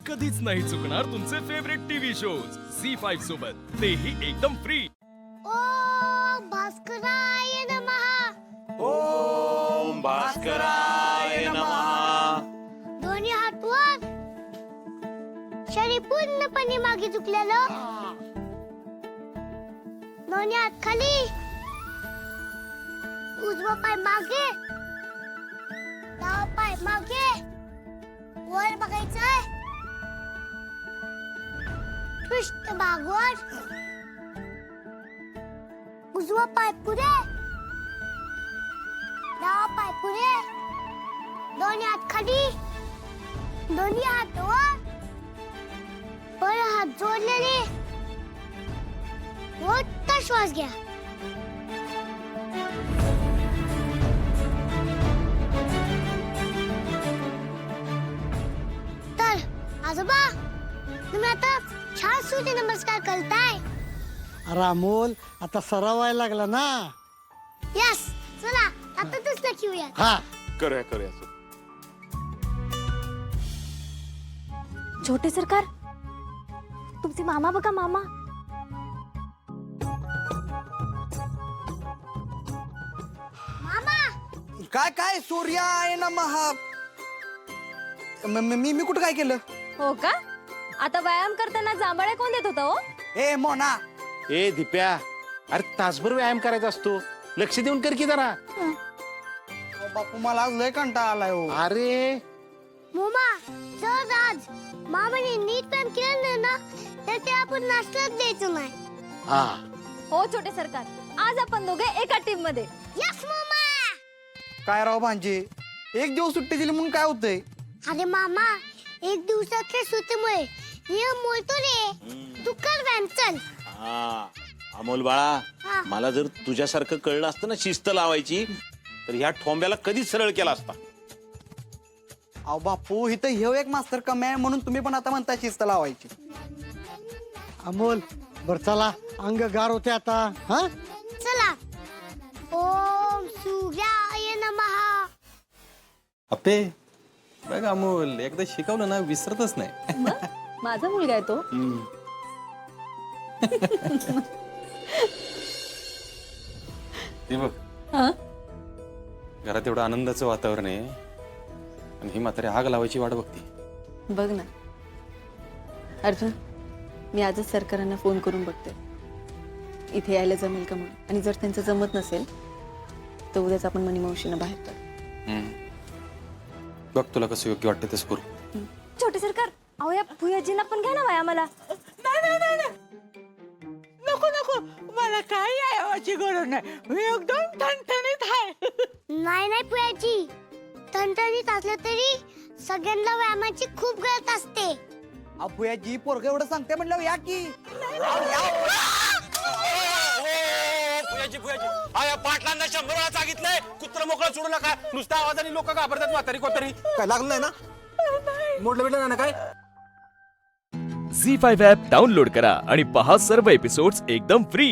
कधीच नाही चुकणार तुमचे फेवरेट टीव्ही शोज झी5 सोबत, तेही एकदम फ्री। ओम भास्कराय नमः। ओम भास्कराय नमः। दोन्ही हात वर, शरीर पूर्णपणे मागे झुकलेलं, दोन्ही हात खाली, उजवा पाय मागे, डावा पाय मागे, वर बघायचंय, पृष्ठभागावर, उजवा पाय पुढे, डावा पाय पुढे, दोन्ही हात खाली, दोन्ही हात वर हात जोडलेले, मोठा श्वास घ्या। तर आजोबा, तुम्ही आता छान सूर्य नमस्कार करताय। अरे अमोल, आता सराव व्हायला लागला ना। यस, चला आता दुसरं घेऊया। हा, करूया करूया। छोटे सरकार, तुमचे मामा बघा, मामा। मामा, काय काय सूर्याय नमः। मी कुठं काय केलं? हो का? आता व्यायाम करताना जांभळ्या कोण देत होता हो? ए मोना, ए दिप्या, अरे तासभर व्यायाम करायचा असतो, लक्ष देऊन कर की जरा। बापू मला आज लय कंटाळा आलाय हो। अरे मोमा, जर आज मामाने नीट व्यायाम केलं नाही ना, तर ते आपण नाश्त्यात द्यायचं नाही। हा, हो छोटे सरकार, आज आपण दोघे एका टीम मध्ये। यस मोमा। काय राव भांजे, एक दिवस सुट्टी दिली म्हणून काय होतंय? अरे मामा, एक दिवसाच्या सुट्टीमुळे नियम मोडतो रे। तू कर व्यायाम, चल। हा, अमोल बाळा, हा. मला जर तुझ्यासारखं कळलं असतं ना शिस्त लावायची, तर ह्या ठोंब्याला कधीच सरळ केला असता। अहो बापू, इथं हे एक मास्तर कमी आहे म्हणून तुम्ही पण आता म्हणता शिस्त लावायची। अमोल बर चला, अंग गार होते आता। हा, चला। ओम सूर्याय नमः। अप्पे बघ अमोल, एकदा शिकवलं ना विसरतच नाही। माझा मुलगा आहे तो। ते बघ, हा? घरात एवढं आनंदाचं वातावरण आहे आणि ही म्हातारी आग लावायची वाट बघते। बघ ना अर्जुन, मी आजच सरकारांना फोन करून बघते इथे यायला जमेल का म्हणून, आणि जर त्यांचं जमत नसेल तर उद्याच आपण मनी मावशींना बाहेर काढू। बघ तुला कसं योग्य वाटतं तसं करू। छोटे सरकार, अहो या भुयाजींना पण घ्या ना व्यायामाला। नको नको, मला काही आयावाची गरज नाही, मी एकदम ठणठणीत आहे। नाही नाही पुयाची, ठणठणीत असलं तरी सगळ्यांना व्यायामाची खूप गरज असते। अप्पू या जी पोरग एवढं सांगते म्हणलं या की। पाटलांना 100 वेळा सांगितलंय, कुत्र मोकळं सोडू नका, नुसत्या आवाजाने लोक घाबरतात। म्हातारी कोतारी काय लागलंय ना? मोडलं बिडलं ना काय? झी5 ॲप डाउनलोड करा आणि पहा सर्व एपिसोड्स एकदम फ्री।